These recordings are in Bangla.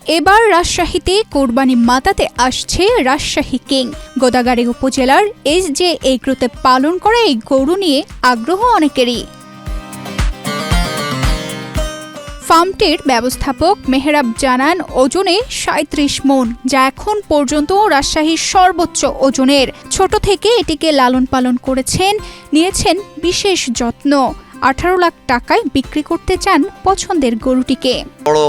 এবার রাজশাহীতে কোরবানি মাতাতে আসছে রাজশাহী কিং। গোদাগাড়ী উপজেলার এসজে এগ্রোতে পালন করা এই গরু নিয়ে আগ্রহ অনেকেরই। ফার্মটির ব্যবস্থাপক মেহরাব জানান, ওজনে ৩৭ মণ, যা এখন পর্যন্ত রাজশাহীর সর্বোচ্চ ওজনের। ছোট থেকে এটিকে লালন পালন করেছেন, নিয়েছেন বিশেষ যত্ন। ১৮ লাখ টাকায় বিক্রি করতে চান পছন্দের গরুটিকে। বড়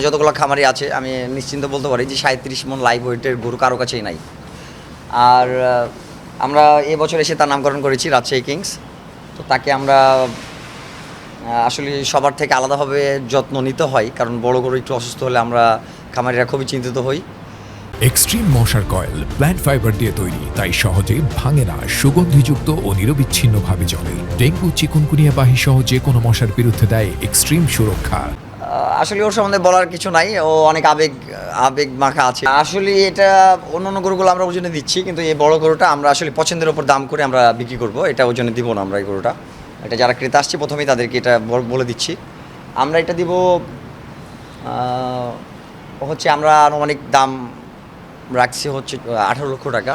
যতগুলো খামারি আছে আমি নিশ্চিন্ত বলতে পারি যে ৩৭ মণ লাইভ ওয়েটের গরু কারো কাছেই নাই। আর আমরা এবছর এসে তার নামকরণ করেছি রাজশাহী কিংস। তো তাকে আমরা আসলে সবার থেকে আলাদাভাবে যত্ন নিতে হয়, কারণ বড় গরু একটু অসুস্থ হলে আমরা খামারিরা খুবই চিন্তিত হই। এক্সট্রিম মশার কয়েল প্ল্যান্ট ফাইবার দিয়ে তৈরি, তাই সহজে ভাঙে না, সুগন্ধিযুক্ত ও নিরবিচ্ছিন্নভাবে চলে। ডেঙ্গু, চিকুনগুনিয়া বাহি সহ যে কোনো মশার বিরুদ্ধে দেয় এক্সট্রিম সুরক্ষা। আসলে ওর সম্বন্ধে বলার কিছু নাই, ও অনেক আবেগ মাখা আছে। আসলে এটা অন্য গরুগুলো আমরা ওজনে দিচ্ছি, কিন্তু এই বড় গরুটা আমরা আসলে পছন্দের ওপর দাম করে আমরা বিক্রি করব। এটা ওজনে দিব না আমরা এই গরুটা। এটা যারা ক্রেতা আসছে প্রথমেই তাদেরকে এটা বলে দিচ্ছি। আমরা এটা দিব আমরা আনুমানিক দাম রাখছি ১৮ লক্ষ টাকা।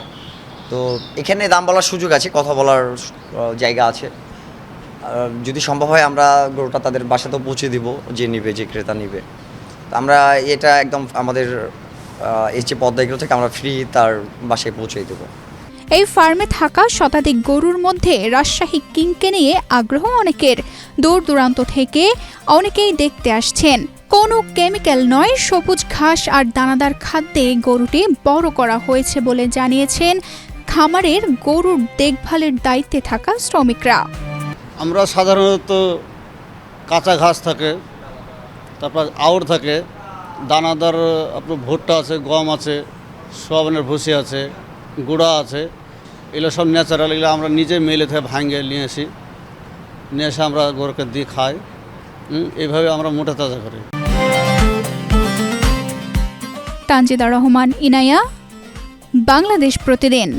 তো এখানে দাম বলার সুযোগ আছে, কথা বলার জায়গা আছে। যদি সম্ভব হয় আমরা গরুটা তাদের বাসাতেও পৌঁছে দিব, যে নিবে, যে ক্রেতা নিবে। আমরা এটা একদম আমাদের এসজে পদ্মা এগ্রো থেকে আমরা ফ্রি তার বাসায় পৌঁছে দেবো। এই ফার্মে থাকা শতাধিক গরুর মধ্যে রাজশাহী কিংকে নিয়ে আগ্রহ অনেকের। দূর দূরান্ত থেকে অনেকেই দেখতে আসছেন। কোনো কেমিক্যাল নয়, সবুজ ঘাস আর দানাদার খাদ্যে গরুটি বড় করা হয়েছে বলে জানিয়েছেন খামারের গরুর দেখভালের দায়িত্বে থাকা শ্রমিকরা। আমরা সাধারণত কাঁচা ঘাস থাকে, তারপর আউড় থাকে, দানাদার আপনার ভুট্টা আছে, গম আছে, সোয়াবিনের ভুসি আছে, গুঁড়া আছে। এগুলো সব ন্যাচারাল। এগুলো আমরা নিজে মেলে থেকে ভাঙে নিয়ে এসে আমরা গরুকে দিয়ে খাই। এইভাবে আমরা মোটা তাজা করি। তানজিদা রহমান, ইনায়া, বাংলাদেশ প্রতিদিন।